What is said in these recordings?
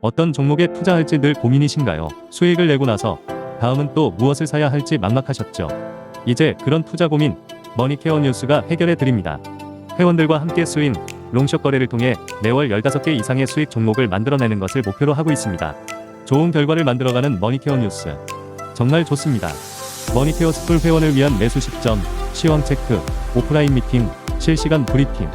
어떤 종목에 투자할지 늘 고민이신가요? 수익을 내고 나서 다음은 또 무엇을 사야 할지 막막하셨죠? 이제 그런 투자 고민 머니케어 뉴스가 해결해 드립니다. 회원들과 함께 스윙, 롱숏 거래를 통해 매월 15개 이상의 수익 종목을 만들어내는 것을 목표로 하고 있습니다. 좋은 결과를 만들어가는 머니케어 뉴스. 정말 좋습니다. 머니케어 스쿨 회원을 위한 매수 시점, 시황 체크, 오프라인 미팅, 실시간 브리핑.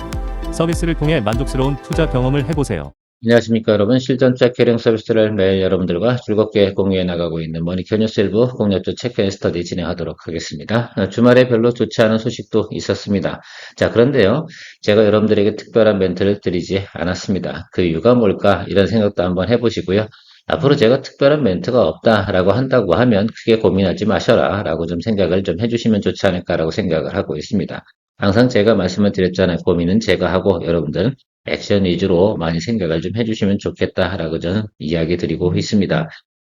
서비스를 통해 만족스러운 투자 경험을 해보세요. 안녕하십니까 여러분. 실전 체크링 서비스를 매일 여러분들과 즐겁게 공유해 나가고 있는 머니큐 뉴스 일부 공략조 체크 앤 스터디 진행하도록 하겠습니다. 주말에 별로 좋지 않은 소식도 있었습니다. 자, 그런데요, 제가 여러분들에게 특별한 멘트를 드리지 않았습니다. 그 이유가 뭘까 이런 생각도 한번 해보시고요. 앞으로 제가 특별한 멘트가 없다라고 한다고 하면 크게 고민하지 마셔라 라고 좀 생각을 좀 해주시면 좋지 않을까라고 생각을 하고 있습니다. 항상 제가 말씀을 드렸잖아요. 고민은 제가 하고 여러분들은 액션 위주로 많이 생각을 좀 해주시면 좋겠다라고 저는 이야기 드리고 있습니다.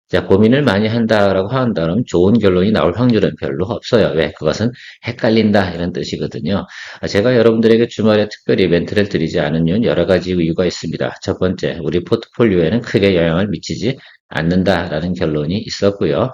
자, 고민을 많이 한다라고 한다면 좋은 결론이 나올 확률은 별로 없어요. 왜? 그것은 헷갈린다 이런 뜻이거든요. 제가 여러분들에게 주말에 특별히 멘트를 드리지 않은 이유는 여러 가지 이유가 있습니다. 첫 번째, 우리 포트폴리오에는 크게 영향을 미치지 않는다라는 결론이 있었고요.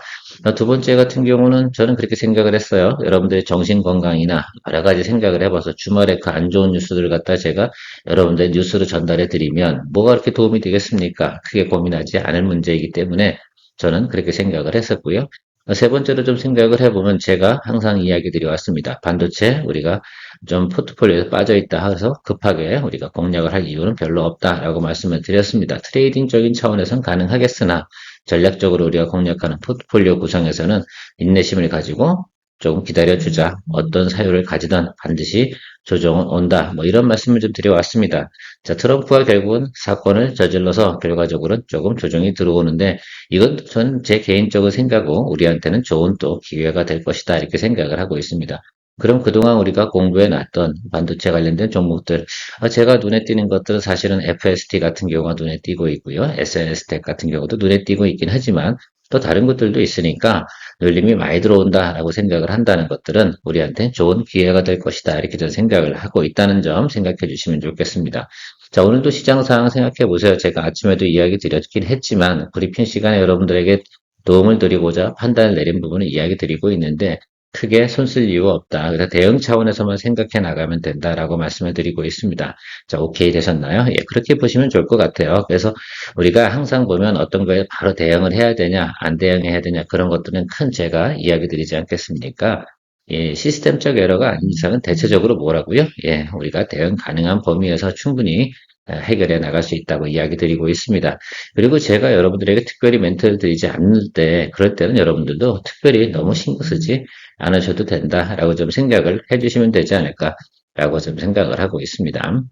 두 번째 같은 경우는 저는 그렇게 생각을 했어요. 여러분들의 정신 건강이나 여러 가지 생각을 해봐서 주말에 그 안 좋은 뉴스들을 갖다 제가 여러분들의 뉴스로 전달해 드리면 뭐가 그렇게 도움이 되겠습니까? 크게 고민하지 않을 문제이기 때문에 저는 그렇게 생각을 했었고요. 세 번째로 좀 생각을 해보면 제가 항상 이야기 드려왔습니다. 반도체 우리가 좀 포트폴리오에 빠져있다 해서 급하게 우리가 공략을 할 이유는 별로 없다라고 말씀을 드렸습니다. 트레이딩적인 차원에선 가능하겠으나 전략적으로 우리가 공략하는 포트폴리오 구성에서는 인내심을 가지고 조금 기다려주자. 어떤 사유를 가지든 반드시 조정은 온다. 뭐 이런 말씀을 좀 드려왔습니다. 자, 트럼프가 결국은 사건을 저질러서 결과적으로 조금 조정이 들어오는데 이건 전 제 개인적인 생각으로 우리한테는 좋은 또 기회가 될 것이다. 이렇게 생각을 하고 있습니다. 그럼 그동안 우리가 공부해 놨던 반도체 관련된 종목들, 제가 눈에 띄는 것들은 사실은 FST 같은 경우가 눈에 띄고 있고요. SNS텍 같은 경우도 눈에 띄고 있긴 하지만 또 다른 것들도 있으니까 눌림이 많이 들어온다라고 생각을 한다는 것들은 우리한테 좋은 기회가 될 것이다. 이렇게 저는 생각을 하고 있다는 점 생각해 주시면 좋겠습니다. 자, 오늘도 시장 상황 생각해 보세요. 제가 아침에도 이야기 드렸긴 했지만 브리핑 시간에 여러분들에게 도움을 드리고자 판단을 내린 부분을 이야기 드리고 있는데 크게 손쓸 이유가 없다. 그래서 대응 차원에서만 생각해 나가면 된다라고 말씀을 드리고 있습니다. 자, 오케이 되셨나요? 예, 그렇게 보시면 좋을 것 같아요. 그래서 우리가 항상 보면 어떤 거에 바로 대응을 해야 되냐, 안 대응해야 되냐, 그런 것들은 큰 제가 이야기 드리지 않겠습니까? 예, 시스템적 에러가 아닌 이상은 대체적으로 뭐라고요? 예, 우리가 대응 가능한 범위에서 충분히 해결해 나갈 수 있다고 이야기 드리고 있습니다. 그리고 제가 여러분들에게 특별히 멘트를 드리지 않을 때, 그럴 때는 여러분들도 특별히 너무 신경 쓰지 않으셔도 된다라고 좀 생각을 해주시면 되지 않을까라고 좀 생각을 하고 있습니다.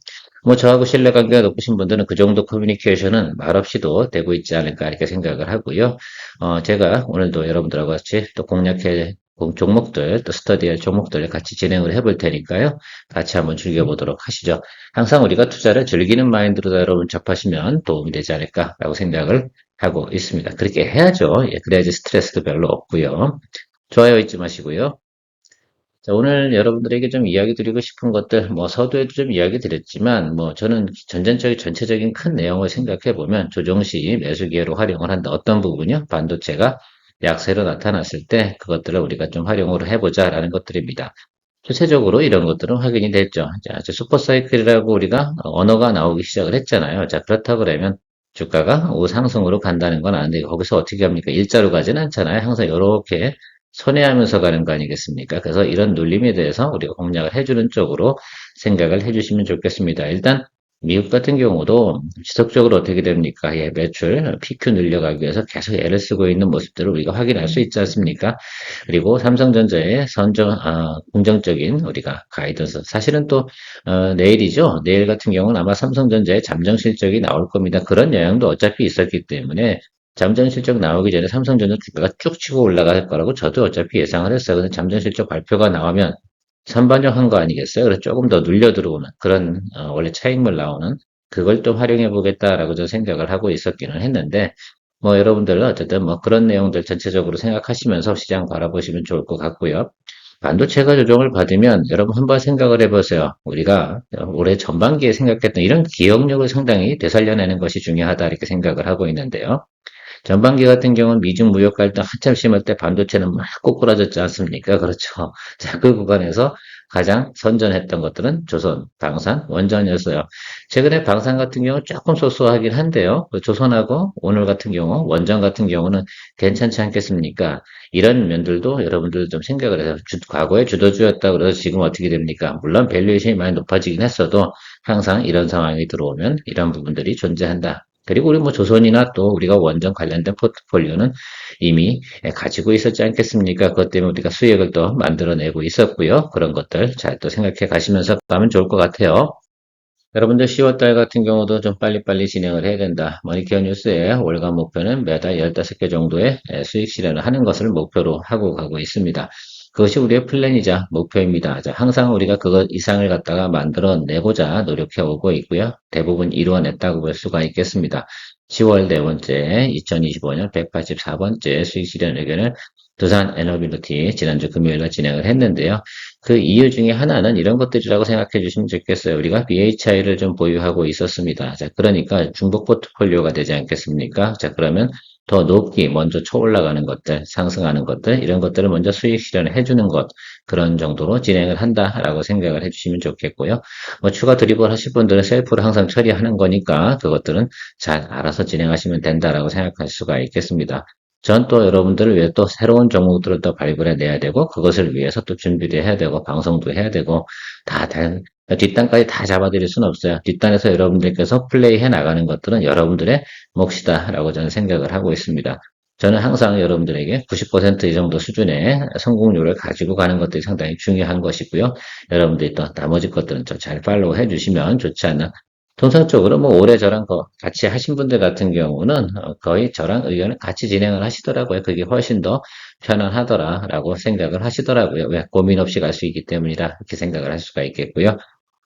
뭐 저하고 신뢰관계가 높으신 분들은 그 정도 커뮤니케이션은 말없이도 되고 있지 않을까 이렇게 생각을 하고요. 제가 오늘도 여러분들하고 같이 또 공략해 종목들, 또 스터디할 종목들을 같이 진행을 해볼 테니까요. 같이 한번 즐겨보도록 하시죠. 항상 우리가 투자를 즐기는 마인드로 여러분 접하시면 도움이 되지 않을까라고 생각을 하고 있습니다. 그렇게 해야죠. 예, 그래야지 스트레스도 별로 없고요. 좋아요 잊지 마시고요. 자, 오늘 여러분들에게 좀 이야기 드리고 싶은 것들, 뭐 서두에도 좀 이야기 드렸지만, 뭐 저는 전체적인 큰 내용을 생각해 보면 조정 시 매수 기회로 활용을 한다. 어떤 부분이요? 반도체가 약세로 나타났을 때 그것들을 우리가 좀 활용을 해보자라는 것들입니다. 구체적으로 이런 것들은 확인이 됐죠. 자, 슈퍼사이클이라고 우리가 언어가 나오기 시작을 했잖아요. 자, 그렇다 그러면 주가가 우상승으로 간다는 건 아는데 거기서 어떻게 합니까? 일자로 가지는 않잖아요. 항상 이렇게 손해하면서 가는 거 아니겠습니까? 그래서 이런 눌림에 대해서 우리가 공략을 해주는 쪽으로 생각을 해주시면 좋겠습니다. 일단 미국 같은 경우도 지속적으로 어떻게 됩니까? 예, 매출, PQ 늘려가기 위해서 계속 애를 쓰고 있는 모습들을 우리가 확인할 수 있지 않습니까? 그리고 삼성전자의 긍정적인 우리가 가이던스. 사실은 또, 내일이죠. 내일 같은 경우는 아마 삼성전자의 잠정 실적이 나올 겁니다. 그런 영향도 어차피 있었기 때문에 잠정 실적 나오기 전에 삼성전자 주가가 쭉 치고 올라갈 거라고 저도 어차피 예상을 했어요. 근데 잠정 실적 발표가 나오면 선반영한 거 아니겠어요? 그래서 조금 더 눌려 들어오는 그런 원래 차익물 나오는 그걸 또 활용해 보겠다라고 저는 생각을 하고 있었기는 했는데 뭐 여러분들은 어쨌든 뭐 그런 내용들 전체적으로 생각하시면서 시장 바라보시면 좋을 것 같고요. 반도체가 조정을 받으면 여러분 한번 생각을 해보세요. 우리가 올해 전반기에 생각했던 이런 기억력을 상당히 되살려내는 것이 중요하다 이렇게 생각을 하고 있는데요. 전반기 같은 경우는 미중 무역 갈등 한참 심할 때 반도체는 막 꼬꾸라졌지 않습니까? 그렇죠. 자, 그 구간에서 가장 선전했던 것들은 조선, 방산, 원전이었어요. 최근에 방산 같은 경우 조금 소소하긴 한데요. 그 조선하고 오늘 같은 경우, 원전 같은 경우는 괜찮지 않겠습니까? 이런 면들도 여러분들 좀 생각을 해서 과거에 주도주였다 그래서 지금 어떻게 됩니까? 물론 밸류에이션이 많이 높아지긴 했어도 항상 이런 상황이 들어오면 이런 부분들이 존재한다. 그리고 우리 뭐 조선이나 또 우리가 원전 관련된 포트폴리오는 이미 가지고 있었지 않겠습니까? 그것 때문에 우리가 수익을 또 만들어내고 있었고요. 그런 것들 잘 또 생각해 가시면서 가면 좋을 것 같아요. 여러분들 10월달 같은 경우도 좀 빨리빨리 진행을 해야 된다. 머니케어 뉴스의 월간 목표는 매달 15개 정도의 수익 실현을 하는 것을 목표로 하고 가고 있습니다. 그것이 우리의 플랜이자 목표입니다. 자, 항상 우리가 그것 이상을 갖다가 만들어내고자 노력해 오고 있고요. 대부분 이루어냈다고 볼 수가 있겠습니다. 10월 네 번째, 2025년 184번째 수익 실현 의견을 두산 에너빌리티 지난주 금요일날 진행을 했는데요. 그 이유 중에 하나는 이런 것들이라고 생각해 주시면 좋겠어요. 우리가 BHI를 좀 보유하고 있었습니다. 자, 그러니까 중복 포트폴리오가 되지 않겠습니까? 자, 그러면 더 높게 먼저 쳐올라가는 것들, 상승하는 것들, 이런 것들을 먼저 수익 실현을 해주는 것, 그런 정도로 진행을 한다라고 생각을 해주시면 좋겠고요. 뭐 추가 드리블 하실 분들은 셀프로 항상 처리하는 거니까 그것들은 잘 알아서 진행하시면 된다라고 생각할 수가 있겠습니다. 전 또 여러분들을 위해 또 새로운 종목들을 또 발굴해 내야 되고, 그것을 위해서 또 준비도 해야 되고, 방송도 해야 되고, 뒷단까지 다 잡아드릴 수는 없어요. 뒷단에서 여러분들께서 플레이해 나가는 것들은 여러분들의 몫이다라고 저는 생각을 하고 있습니다. 저는 항상 여러분들에게 90%이 정도 수준의 성공률을 가지고 가는 것들이 상당히 중요한 것이고요. 여러분들이 또 나머지 것들은 좀 잘 팔로우 해주시면 좋지 않나. 통상적으로 뭐 올해 저랑 같이 하신 분들 같은 경우는 거의 저랑 의견을 같이 진행을 하시더라고요. 그게 훨씬 더 편안하더라라고 생각을 하시더라고요. 왜? 고민 없이 갈 수 있기 때문이라 그렇게 생각을 할 수가 있겠고요.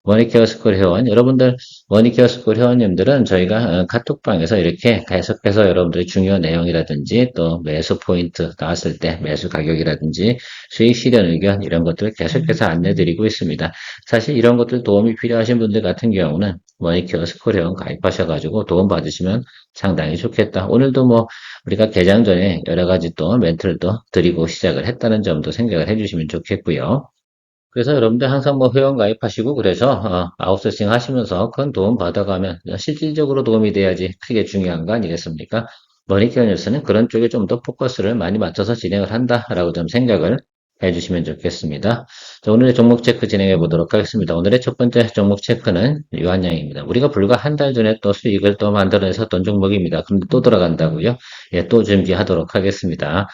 머니케어 스쿨 회원, 여러분들, 머니케어 스쿨 회원님들은 저희가 카톡방에서 이렇게 계속해서 여러분들의 중요한 내용이라든지 또 매수 포인트 나왔을 때 매수 가격이라든지 수익 실현 의견 이런 것들을 계속해서 안내드리고 있습니다. 사실 이런 것들 도움이 필요하신 분들 같은 경우는 머니케어 스쿨 회원 가입하셔가지고 도움 받으시면 상당히 좋겠다. 오늘도 뭐 우리가 개장 전에 여러 가지 또 멘트를 또 드리고 시작을 했다는 점도 생각을 해주시면 좋겠고요. 그래서 여러분들 항상 뭐 회원 가입하시고 그래서 아웃소싱 하시면서 큰 도움 받아가면 실질적으로 도움이 돼야지 크게 중요한 거 아니겠습니까? 머니케어 뉴스는 그런 쪽에 좀 더 포커스를 많이 맞춰서 진행을 한다라고 좀 생각을 해주시면 좋겠습니다. 자, 오늘의 종목 체크 진행해 보도록 하겠습니다. 오늘의 첫 번째 종목 체크는 유한양입니다. 우리가 불과 한 달 전에 또 수익을 또 만들어냈었던 종목입니다. 그런데 또 들어간다고요? 예, 또 준비하도록 하겠습니다.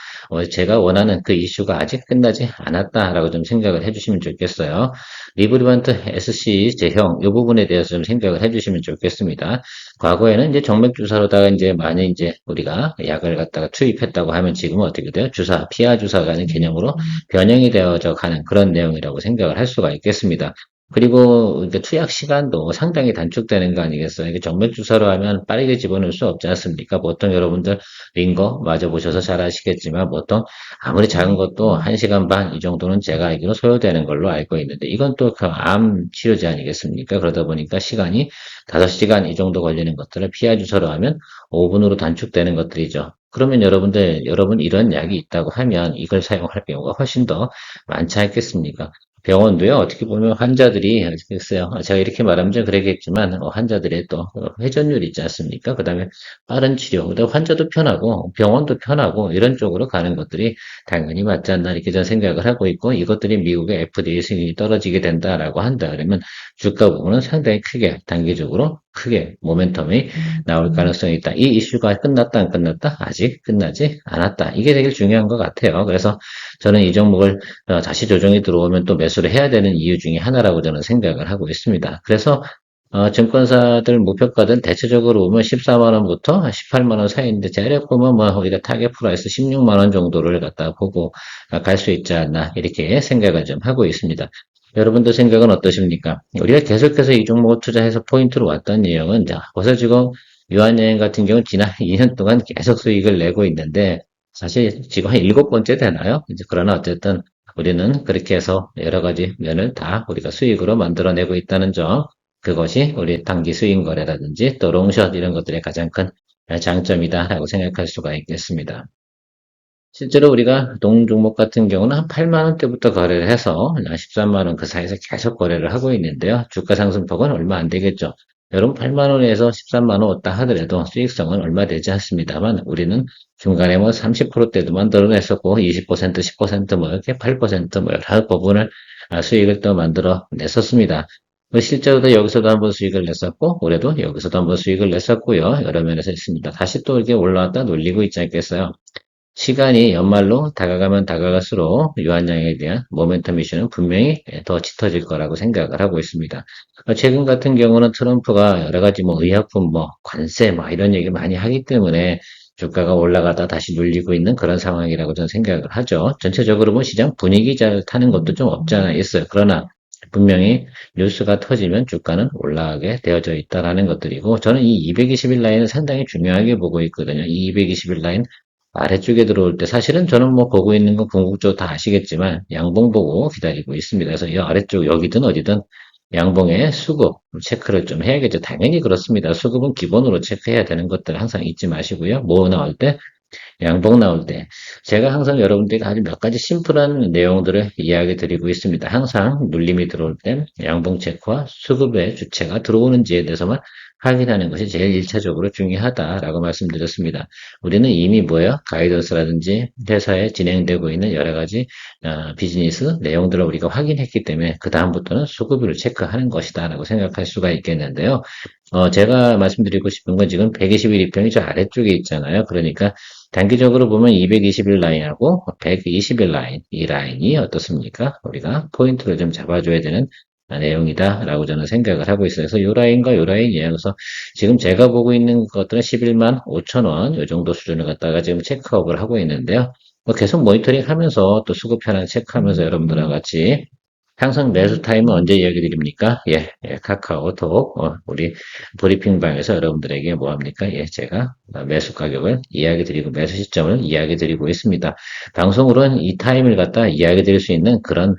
제가 원하는 그 이슈가 아직 끝나지 않았다라고 좀 생각을 해주시면 좋겠어요. 리브리반트 SC 제형 이 부분에 대해서 좀 생각을 해주시면 좋겠습니다. 과거에는 이제 정맥 주사로다가 이제 많이 이제 우리가 약을 갖다가 투입했다고 하면 지금은 어떻게 돼요? 주사, 피하 주사라는 개념으로 변형이 되어져 가는 그런 내용이라고 생각을 할 수가 있겠습니다. 그리고 이렇게 투약 시간도 상당히 단축되는 거 아니겠어요? 이게 정맥 주사로 하면 빠르게 집어넣을 수 없지 않습니까? 보통 여러분들 링거 맞아보셔서 잘 아시겠지만 보통 아무리 작은 것도 1시간 반 이 정도는 제가 알기로 소요되는 걸로 알고 있는데 이건 또 그 암 치료제 아니겠습니까? 그러다 보니까 시간이 5시간 이 정도 걸리는 것들을 피하 주사로 하면 5분으로 단축되는 것들이죠. 그러면 여러분 이런 약이 있다고 하면 이걸 사용할 경우가 훨씬 더 많지 않겠습니까? 병원도요, 어떻게 보면 환자들이, 글쎄요, 제가 이렇게 말하면 좀 그러겠지만, 환자들의 또 회전율 있지 않습니까? 그 다음에 빠른 치료, 그다음에 환자도 편하고, 병원도 편하고, 이런 쪽으로 가는 것들이 당연히 맞지 않나, 이렇게 저는 생각을 하고 있고, 이것들이 미국의 FDA 승인이 떨어지게 된다라고 한다. 그러면 주가 부분은 상당히 크게, 단기적으로 크게 모멘텀이 나올 가능성이 있다. 이 이슈가 끝났다, 안 끝났다? 아직 끝나지 않았다. 이게 되게 중요한 것 같아요. 그래서 저는 이 종목을 다시 조정이 들어오면 또 매수를 해야 되는 이유 중에 하나라고 저는 생각을 하고 있습니다. 그래서 증권사들 목표가는 대체적으로 보면 14만 원부터 18만 원 사이인데 대략 보면 뭐 우리가 타겟 프라이스 16만 원 정도를 갖다 보고 갈 수 있지 않나 이렇게 생각을 좀 하고 있습니다. 여러분들 생각은 어떠십니까? 우리가 계속해서 이 종목을 투자해서 포인트로 왔던 내용은 자, 벌써 지금 유한여행 같은 경우는 지난 2년 동안 계속 수익을 내고 있는데 사실 지금 한 7번째 되나요? 이제 그러나 어쨌든 우리는 그렇게 해서 여러 가지 면을 다 우리가 수익으로 만들어내고 있다는 점, 그것이 우리 단기 수익 거래라든지 또 롱숏 이런 것들의 가장 큰 장점이다라고 생각할 수가 있겠습니다. 실제로 우리가 동 종목 같은 경우는 한 8만 원대부터 거래를 해서 13만 원 그 사이에서 계속 거래를 하고 있는데요. 주가 상승폭은 얼마 안 되겠죠. 여러분 8만 원에서 13만 원 왔다 하더라도 수익성은 얼마 되지 않습니다만 우리는 중간에 뭐 30%대도 만들어냈었고 20%, 10%뭐 이렇게 8%뭐 여러 부분을 수익을 또 만들어 냈었습니다. 실제로도 여기서도 한번 수익을 냈었고 올해도 여기서도 한번 수익을 냈었고요. 여러 면에서 있습니다. 다시 또 이렇게 올라왔다 놀리고 있지 않겠어요. 시간이 연말로 다가가면 다가갈수록 유한양에 대한 모멘텀 이슈는 분명히 더 짙어질 거라고 생각을 하고 있습니다. 최근 같은 경우는 트럼프가 여러 가지 뭐 의약품, 뭐 관세, 뭐 이런 얘기 많이 하기 때문에 주가가 올라가다 다시 눌리고 있는 그런 상황이라고 저는 생각을 하죠. 전체적으로 뭐 시장 분위기 잘 타는 것도 좀 없지 않아 있어요. 그러나 분명히 뉴스가 터지면 주가는 올라가게 되어져 있다라는 것들이고 저는 이 220일 라인을 상당히 중요하게 보고 있거든요. 이 220일 라인 아래쪽에 들어올 때 사실은 저는 뭐 보고 있는 건 궁극적으로 다 아시겠지만 양봉 보고 기다리고 있습니다. 그래서 이 아래쪽 여기든 어디든 양봉의 수급 체크를 좀 해야겠죠. 당연히 그렇습니다. 수급은 기본으로 체크해야 되는 것들 항상 잊지 마시고요. 뭐 나올 때 양봉 나올 때 제가 항상 여러분들에게 아주 몇 가지 심플한 내용들을 이야기 드리고 있습니다. 항상 눌림이 들어올 때 양봉 체크와 수급의 주체가 들어오는지에 대해서만 확인하는 것이 제일 일차적으로 중요하다라고 말씀드렸습니다. 우리는 이미 뭐예요? 가이던스라든지 회사에 진행되고 있는 여러 가지 비즈니스 내용들을 우리가 확인했기 때문에 그 다음부터는 수급을 체크하는 것이다라고 생각할 수가 있겠는데요. 제가 말씀드리고 싶은 건 지금 120일 이평이 저 아래쪽에 있잖아요. 그러니까 단기적으로 보면 220일 라인하고 120일 라인, 이 라인이 어떻습니까? 우리가 포인트를 좀 잡아줘야 되는 내용이다라고 저는 생각을 하고 있어요. 그래서 요 라인과 요 라인이에요. 그래서 지금 제가 보고 있는 것들은 11만 5천 원, 요 정도 수준을 갖다가 지금 체크업을 하고 있는데요. 뭐 계속 모니터링 하면서 또 수급 현황 체크하면서 여러분들과 같이 항상 매수 타임은 언제 이야기 드립니까? 카카오톡, 우리 브리핑방에서 여러분들에게 뭐 합니까? 제가 매수 가격을 이야기 드리고 매수 시점을 이야기 드리고 있습니다. 방송으로는 이 타임을 갖다 이야기 드릴 수 있는 그런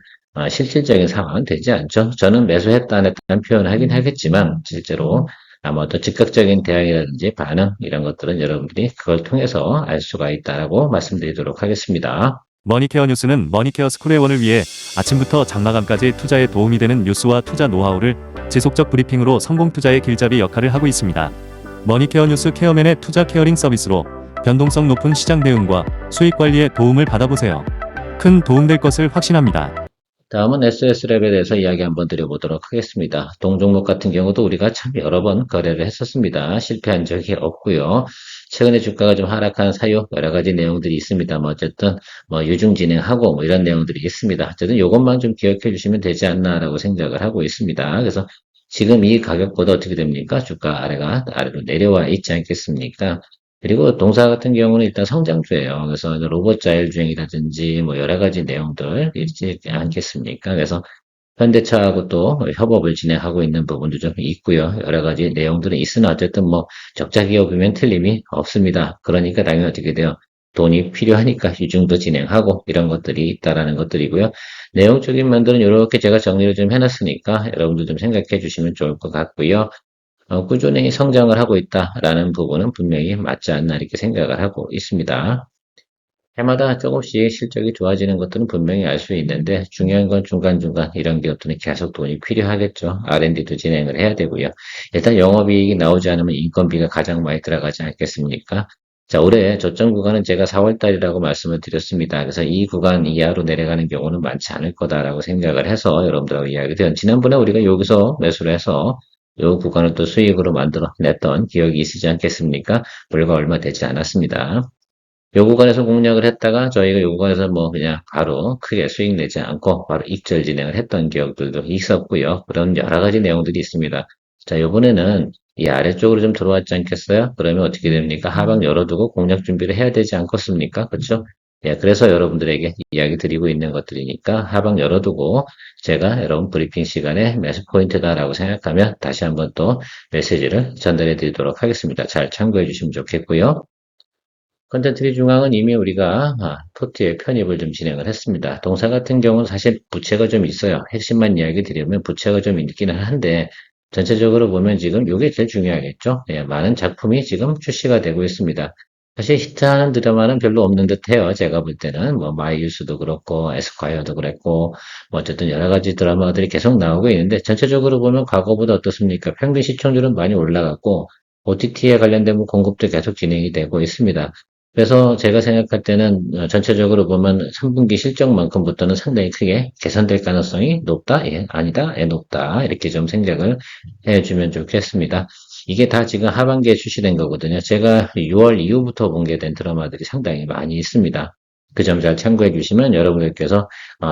실질적인 상황은 되지 않죠. 저는 매수했다 안 했다는 표현을 하긴 하겠지만 실제로 아마 어떤 즉각적인 대응이라든지 반응 이런 것들은 여러분들이 그걸 통해서 알 수가 있다라고 말씀드리도록 하겠습니다. 머니케어 뉴스는 머니케어 스쿨회원을 위해 아침부터 장마감까지 투자에 도움이 되는 뉴스와 투자 노하우를 지속적 브리핑으로 성공 투자의 길잡이 역할을 하고 있습니다. 머니케어 뉴스 케어맨의 투자 케어링 서비스로 변동성 높은 시장 대응과 수익 관리에 도움을 받아보세요. 큰 도움될 것을 확신합니다. 다음은 SS랩에 대해서 이야기 한번 드려보도록 하겠습니다. 동종목 같은 경우도 우리가 참 여러 번 거래를 했었습니다. 실패한 적이 없고요. 최근에 주가가 좀 하락한 사유 여러 가지 내용들이 있습니다. 어쨌든 유중 진행하고 이런 내용들이 있습니다. 어쨌든 이것만 좀 기억해 주시면 되지 않나라고 생각을 하고 있습니다. 그래서 지금 이 가격보다 어떻게 됩니까? 주가 아래로 내려와 있지 않겠습니까? 그리고 동사 같은 경우는 일단 성장주예요. 그래서 로봇 자율주행이라든지 여러 가지 내용들 있지 않겠습니까? 그래서 현대차하고 또 협업을 진행하고 있는 부분도 좀 있고요. 여러 가지 내용들은 있으나 어쨌든 적자 기업이면 틀림이 없습니다. 그러니까 당연히 어떻게 돼요? 돈이 필요하니까 유중도 진행하고 이런 것들이 있다라는 것들이고요. 내용적인 면들은 이렇게 제가 정리를 좀 해놨으니까 여러분들 좀 생각해 주시면 좋을 것 같고요. 꾸준히 성장을 하고 있다라는 부분은 분명히 맞지 않나 이렇게 생각을 하고 있습니다. 해마다 조금씩 실적이 좋아지는 것들은 분명히 알 수 있는데 중요한 건 중간중간 이런 기업들은 계속 돈이 필요하겠죠. R&D도 진행을 해야 되고요. 일단 영업이익이 나오지 않으면 인건비가 가장 많이 들어가지 않겠습니까? 자, 올해 저점 구간은 제가 4월 달이라고 말씀을 드렸습니다. 그래서 이 구간 이하로 내려가는 경우는 많지 않을 거다라고 생각을 해서 여러분들하고 이야기 드렸 지난번에 우리가 여기서 매수를 해서 이 구간을 또 수익으로 만들어 냈던 기억이 있으지 않겠습니까? 불과 얼마 되지 않았습니다. 요 구간에서 공략을 했다가 저희가 요 구간에서 그냥 바로 크게 수익 내지 않고 바로 익절 진행을 했던 기억들도 있었고요. 그런 여러 가지 내용들이 있습니다. 자, 요번에는 이 아래쪽으로 좀 들어왔지 않겠어요? 그러면 어떻게 됩니까? 하방 열어두고 공략 준비를 해야 되지 않겠습니까? 그렇죠? 그래서 여러분들에게 이야기 드리고 있는 것들이니까 하방 열어두고 제가 여러분 브리핑 시간에 매수 포인트다라고 생각하면 다시 한번 또 메시지를 전달해 드리도록 하겠습니다. 잘 참고해 주시면 좋겠고요. 컨텐츠리 중앙은 이미 우리가 토트에 편입을 좀 진행을 했습니다. 동사 같은 경우는 사실 부채가 좀 있어요. 핵심만 이야기 드리면 부채가 좀 있기는 한데 전체적으로 보면 지금 이게 제일 중요하겠죠. 예, 많은 작품이 지금 출시가 되고 있습니다. 사실 히트하는 드라마는 별로 없는 듯해요. 제가 볼 때는 뭐 마이유스도 그렇고 에스콰이어도 그랬고 뭐 어쨌든 여러 가지 드라마들이 계속 나오고 있는데 전체적으로 보면 과거보다 어떻습니까? 평균 시청률은 많이 올라갔고 OTT에 관련된 뭐 공급도 계속 진행이 되고 있습니다. 그래서 제가 생각할 때는 전체적으로 보면 3분기 실적만큼부터는 상당히 크게 개선될 가능성이 높다? 예, 아니다? 예, 높다. 이렇게 좀 생각을 해주면 좋겠습니다. 이게 다 지금 하반기에 출시된 거거든요. 제가 6월 이후부터 공개된 드라마들이 상당히 많이 있습니다. 그 점 잘 참고해 주시면 여러분들께서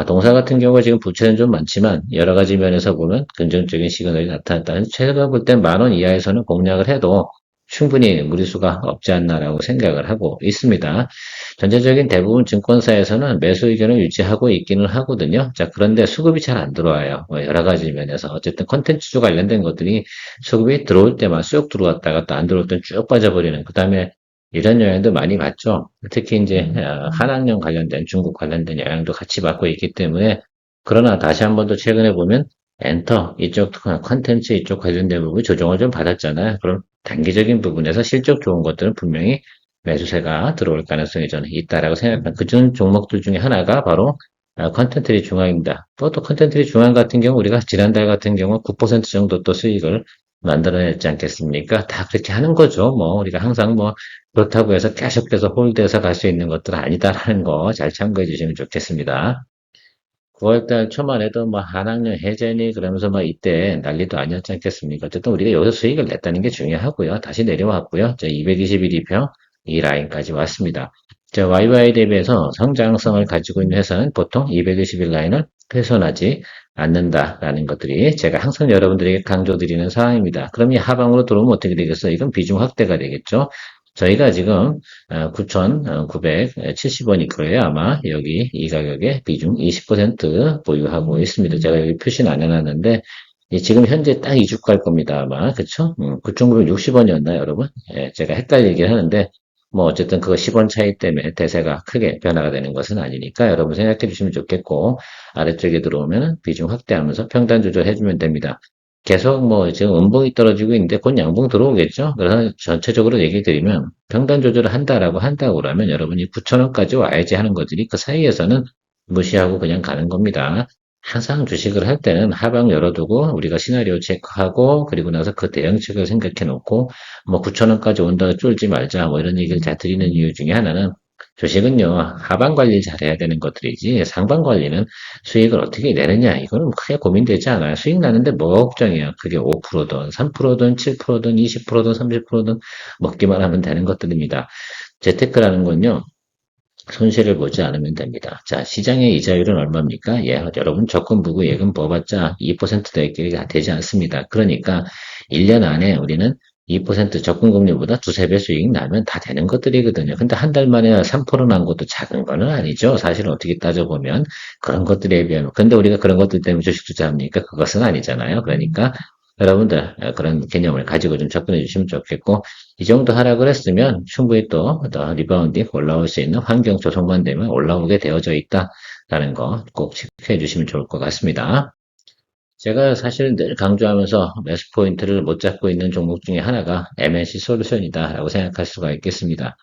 동사 같은 경우가 지금 부채는 좀 많지만 여러 가지 면에서 보면 긍정적인 시그널이 나타났다. 제가 볼 땐 10,000원 이하에서는 공략을 해도 충분히 무리수가 없지 않나라고 생각을 하고 있습니다. 전체적인 대부분 증권사에서는 매수 의견을 유지하고 있기는 하거든요. 자, 그런데 수급이 잘 안 들어와요. 뭐 여러 가지 면에서. 어쨌든 컨텐츠주 관련된 것들이 수급이 들어올 때만 쑥 들어왔다가 또 안 들어올 땐 쭉 빠져버리는. 그 다음에 이런 영향도 많이 받죠. 특히 이제 한학령 관련된 중국 관련된 영향도 같이 받고 있기 때문에 그러나 다시 한 번 더 최근에 보면 엔터 이쪽 컨텐츠 이쪽 관련된 부분이 조정을 좀 받았잖아요. 그럼 단기적인 부분에서 실적 좋은 것들은 분명히 매수세가 들어올 가능성이 저는 있다라고 생각합니다. 그중 종목들 중에 하나가 바로 컨텐츠리 중앙입니다. 또 컨텐츠리 중앙 같은 경우 우리가 지난달 같은 경우 9% 정도 또 수익을 만들어냈지 않겠습니까? 다 그렇게 하는 거죠. 뭐 우리가 항상 뭐 그렇다고 해서 계속해서 홀드해서 갈 수 있는 것들은 아니다라는 거 잘 참고해 주시면 좋겠습니다. 9월달 초만 해도 뭐 한학령 해제니 그러면서 막 이때 난리도 아니었지 않겠습니까? 어쨌든 우리가 여기서 수익을 냈다는 게 중요하고요. 다시 내려왔고요. 자, 221이평 이 라인까지 왔습니다. 자, YY 대비해서 성장성을 가지고 있는 회사는 보통 221 라인을 훼손하지 않는다라는 것들이 제가 항상 여러분들에게 강조드리는 사항입니다. 그럼 이 하방으로 들어오면 어떻게 되겠어요? 이건 비중 확대가 되겠죠? 저희가 지금 9,970원이 거예요. 아마 여기 이 가격에 비중 20% 보유하고 있습니다. 제가 여기 표시는 안 해놨는데 지금 현재 딱 이 주 갈 겁니다. 아마 그쵸? 9,960원이었나요, 여러분? 예, 제가 헷갈리긴 하는데 뭐 어쨌든 그거 10원 차이 때문에 대세가 크게 변화가 되는 것은 아니니까 여러분 생각해 주시면 좋겠고 아래쪽에 들어오면 비중 확대하면서 평단 조절해주면 됩니다. 계속 뭐 지금 음봉이 떨어지고 있는데 곧 양봉 들어오겠죠? 그래서 전체적으로 얘기 드리면 평단 조절을 한다고 그러면 여러분이 9,000원까지 와야지 하는 것들이 그 사이에서는 무시하고 그냥 가는 겁니다. 항상 주식을 할 때는 하방 열어두고 우리가 시나리오 체크하고 그리고 나서 그 대응책을 생각해 놓고 뭐 9,000원까지 온다 쫄지 말자 뭐 이런 얘기를 잘 드리는 이유 중에 하나는 주식은요 하방 관리 잘해야 되는 것들이지 상방 관리는 수익을 어떻게 내느냐 이거는 크게 고민되지 않아요. 수익 나는데 뭐가 걱정이에요. 그게 5%든 3%든 7%든 20%든 30%든 먹기만 하면 되는 것들입니다. 재테크라는 건요. 손실을 보지 않으면 됩니다. 자, 시장의 이자율은 얼마입니까? 예, 여러분 적금 부구 예금 뽑았자 2%대끼리 다 되지 않습니다. 그러니까 1년 안에 우리는 2% 적금금리보다 두세 배 수익 나면 다 되는 것들이거든요. 근데 한 달 만에 3%난 것도 작은 거는 아니죠. 사실 어떻게 따져보면 그런 것들에 비하면. 근데 우리가 그런 것들 때문에 주식 투자합니까? 그것은 아니잖아요. 그러니까 여러분들 그런 개념을 가지고 좀 접근해 주시면 좋겠고 이 정도 하락을 했으면 충분히 또 리바운딩 올라올 수 있는 환경 조성만 되면 올라오게 되어져 있다라는 거 꼭 체크해 주시면 좋을 것 같습니다. 제가 사실 늘 강조하면서 매수 포인트를 못 잡고 있는 종목 중에 하나가 MNC 솔루션이다라고 생각할 수가 있겠습니다.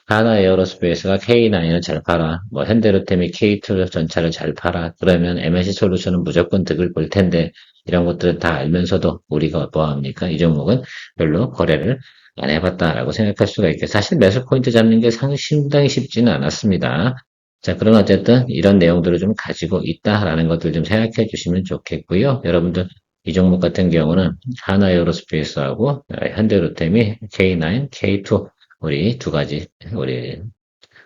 하나 에어로스페이스가 K9을 잘 팔아, 뭐 현대로템이 K2 전차를 잘 팔아, 그러면 MNC 솔루션은 무조건 득을 볼 텐데 이런 것들을 다 알면서도 우리가 뭐 합니까? 이 종목은 별로 거래를 안 해봤다라고 생각할 수가 있겠어요. 사실 매수 포인트 잡는 게 상당히 쉽지는 않았습니다. 자, 그럼 어쨌든 이런 내용들을 좀 가지고 있다라는 것들 좀 생각해 주시면 좋겠고요. 여러분들 이 종목 같은 경우는 하나에어로스페이스하고 현대로템이 K9, K2 우리 두 가지 우리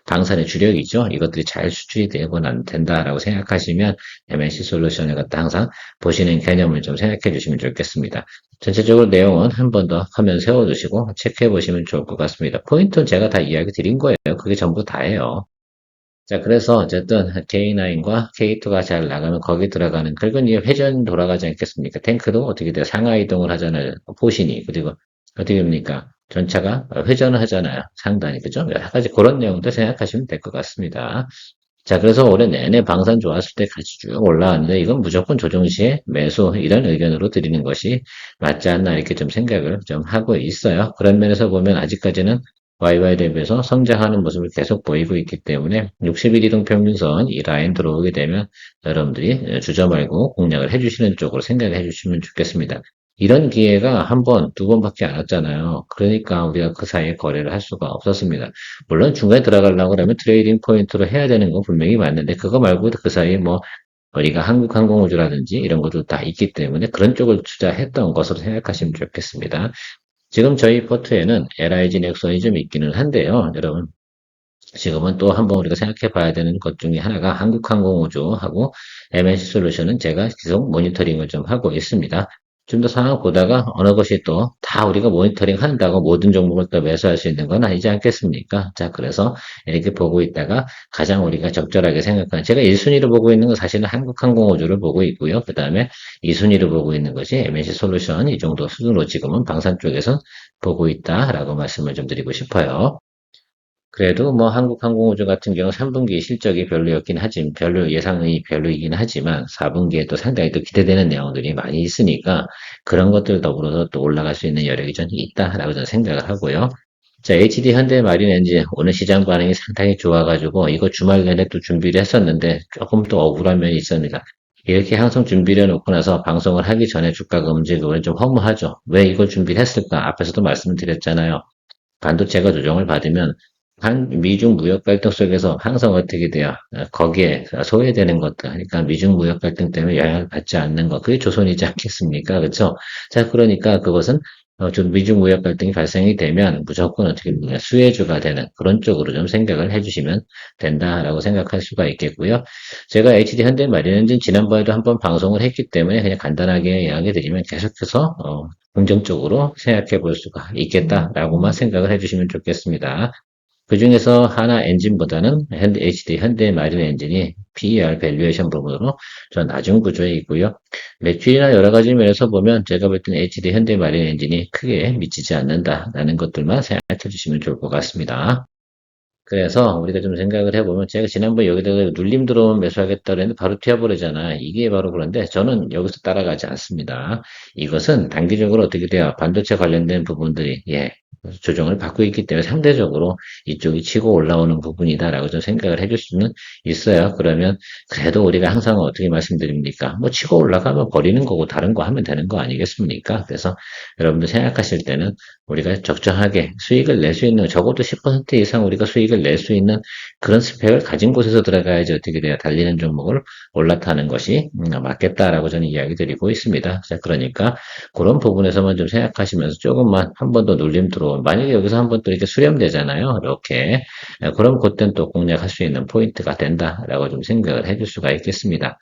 방산의 주력이죠. 이것들이 잘 수출이 되고 된다라고 생각하시면 MNC 솔루션을 갖다 항상 보시는 개념을 좀 생각해 주시면 좋겠습니다. 전체적으로 내용은 한 번 더 화면 세워두시고 체크해 보시면 좋을 것 같습니다. 포인트는 제가 다 이야기 드린 거예요. 그게 전부 다예요. 자, 그래서 어쨌든 K9과 K2가 잘 나가면 거기 들어가는, 결국은 이 회전 돌아가지 않겠습니까? 탱크도 어떻게 돼요? 상하 이동을 하잖아요. 포신이. 그리고 어떻게 됩니까? 전차가 회전을 하잖아요. 상단이. 그죠? 여러 가지 그런 내용도 생각하시면 될 것 같습니다. 자, 그래서 올해 내내 방산 좋았을 때 같이 쭉 올라왔는데 이건 무조건 조정 시에 매수 이런 의견으로 드리는 것이 맞지 않나 이렇게 좀 생각을 좀 하고 있어요. 그런 면에서 보면 아직까지는 YY 대비해서 성장하는 모습을 계속 보이고 있기 때문에 60일 이동 평균선 이 라인 들어오게 되면 여러분들이 주저 말고 공략을 해주시는 쪽으로 생각을 해주시면 좋겠습니다. 이런 기회가 한 번, 두 번밖에 안 왔잖아요. 그러니까 우리가 그 사이에 거래를 할 수가 없었습니다. 물론 중간에 들어가려고 하면 트레이딩 포인트로 해야 되는 건 분명히 맞는데 그거 말고 그 사이에 뭐 우리가 한국항공우주라든지 이런 것도 다 있기 때문에 그런 쪽을 투자했던 것으로 생각하시면 좋겠습니다. 지금 저희 포트에는 LIG 넥슨이 좀 있기는 한데요. 여러분 지금은 또 한번 우리가 생각해 봐야 되는 것 중에 하나가 한국항공우주하고 MNC 솔루션은 제가 계속 모니터링을 좀 하고 있습니다. 좀 더 상황 보다가 어느 것이 또 다 우리가 모니터링 한다고 모든 종목을 또 매수할 수 있는 건 아니지 않겠습니까? 자, 그래서 이렇게 보고 있다가 가장 우리가 적절하게 생각하는, 제가 1순위로 보고 있는 건 사실은 한국항공우주를 보고 있고요. 그 다음에 2순위로 보고 있는 것이 MNC 솔루션 이 정도 수준으로 지금은 방산 쪽에서 보고 있다라고 말씀을 좀 드리고 싶어요. 그래도 뭐 한국항공우주 같은 경우 3분기 실적이 별로였긴 하지만 별로 예상이 별로이긴 하지만 4분기에 또 상당히 또 기대되는 내용들이 많이 있으니까 그런 것들 더불어서 또 올라갈 수 있는 여력이 좀 있다라고 저는 생각을 하고요. 자, HD 현대마린엔진 오늘 시장 반응이 상당히 좋아가지고 이거 주말 내내 또 준비를 했었는데 조금 또 억울한 면이 있습니다. 이렇게 항상 준비를 해놓고 나서 방송을 하기 전에 주가가 움직이면 좀 허무하죠. 왜 이걸 준비를 했을까? 앞에서도 말씀드렸잖아요. 반도체가 조정을 받으면 한 미중 무역 갈등 속에서 항상 어떻게 돼요? 거기에 소외되는 것들, 그러니까 미중 무역 갈등 때문에 영향을 받지 않는 것, 그게 조선이지 않겠습니까? 그렇죠? 자, 그러니까 그것은 좀 미중 무역 갈등이 발생이 되면 무조건 어떻게 보면 수혜주가 되는 그런 쪽으로 좀 생각을 해주시면 된다라고 생각할 수가 있겠고요. 제가 HD 현대마린엔진 지난번에도 한번 방송을 했기 때문에 그냥 간단하게 이야기 드리면 계속해서 긍정적으로 생각해 볼 수가 있겠다라고만 생각을 해주시면 좋겠습니다. 그중에서 하나 엔진보다는 HD 현대마린 엔진이 PER 밸류에이션 부분으로 좀 낮은 구조에 있고요. 매출이나 여러 가지 면에서 보면 제가 볼 때는 HD 현대마린 엔진이 크게 미치지 않는다라는 것들만 생각해 주시면 좋을 것 같습니다. 그래서 우리가 좀 생각을 해보면 제가 지난번 여기다가 눌림 들어오면 매수하겠다 그랬는데 바로 튀어버리잖아. 이게 바로 그런데 저는 여기서 따라가지 않습니다. 이것은 단기적으로 어떻게 돼요? 반도체 관련된 부분들이 조정을 받고 있기 때문에 상대적으로 이쪽이 치고 올라오는 부분이다라고 좀 생각을 해줄 수는 있어요. 그러면 그래도 우리가 항상 어떻게 말씀드립니까? 뭐 치고 올라가면 버리는 거고 다른 거 하면 되는 거 아니겠습니까? 그래서 여러분들 생각하실 때는 우리가 적정하게 수익을 낼 수 있는 적어도 10% 이상 우리가 수익을 낼 수 있는 그런 스펙을 가진 곳에서 들어가야지 어떻게 돼야 달리는 종목을 올라타는 것이 맞겠다라고 저는 이야기 드리고 있습니다. 자, 그러니까 그런 부분에서만 좀 생각하시면서 조금만 한 번 더 눌림 들어오면 만약에 여기서 한 번 또 이렇게 수렴되잖아요. 이렇게 그럼 그때는 또 공략할 수 있는 포인트가 된다라고 좀 생각을 해줄 수가 있겠습니다.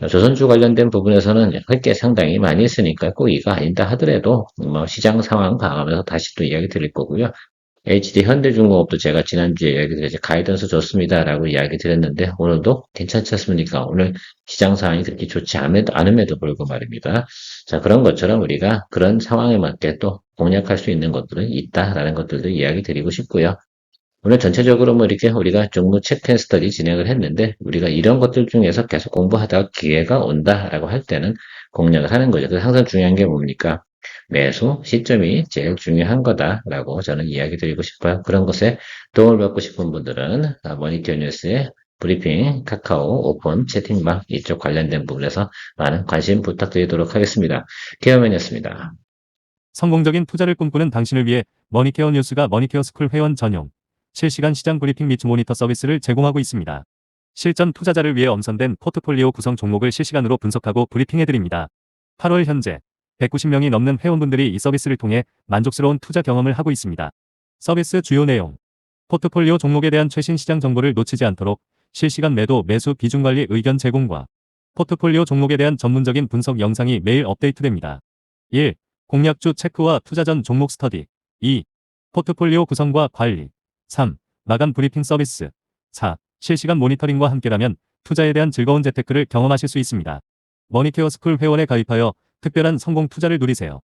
조선주 관련된 부분에서는 할 게 상당히 많이 있으니까 꼭 이거 아니다 하더라도 뭐 시장 상황 봐가면서 다시 또 이야기 드릴 거고요. HD 현대중공업도 제가 지난주에 이야기 드렸죠. 가이던스 좋습니다라고 이야기 드렸는데 오늘도 괜찮지 않습니까? 오늘 시장 상황이 그렇게 좋지 않음에도 불구하고 말입니다. 자, 그런 것처럼 우리가 그런 상황에 맞게 또 공략할 수 있는 것들은 있다라는 것들도 이야기 드리고 싶고요. 오늘 전체적으로 뭐 이렇게 우리가 종로 체크 앤 스터디 진행을 했는데 우리가 이런 것들 중에서 계속 공부하다가 기회가 온다라고 할 때는 공략을 하는 거죠. 그래서 항상 중요한 게 뭡니까? 매수 시점이 제일 중요한 거다라고 저는 이야기 드리고 싶어요. 그런 것에 도움을 받고 싶은 분들은 머니터 뉴스의 브리핑, 카카오, 오픈, 채팅방 이쪽 관련된 부분에서 많은 관심 부탁드리도록 하겠습니다. 케어맨이었습니다. 성공적인 투자를 꿈꾸는 당신을 위해 머니케어 뉴스가 머니케어 스쿨 회원 전용 실시간 시장 브리핑 및 모니터 서비스를 제공하고 있습니다. 실전 투자자를 위해 엄선된 포트폴리오 구성 종목을 실시간으로 분석하고 브리핑해드립니다. 8월 현재 190명이 넘는 회원분들이 이 서비스를 통해 만족스러운 투자 경험을 하고 있습니다. 서비스 주요 내용: 포트폴리오 종목에 대한 최신 시장 정보를 놓치지 않도록 실시간 매도 매수 비중 관리 의견 제공과 포트폴리오 종목에 대한 전문적인 분석 영상이 매일 업데이트됩니다. 1. 공략주 체크와 투자 전 종목 스터디. 2. 포트폴리오 구성과 관리. 3. 마감 브리핑 서비스. 4. 실시간 모니터링과 함께라면 투자에 대한 즐거운 재테크를 경험하실 수 있습니다. 머니케어 스쿨 회원에 가입하여 특별한 성공 투자를 누리세요.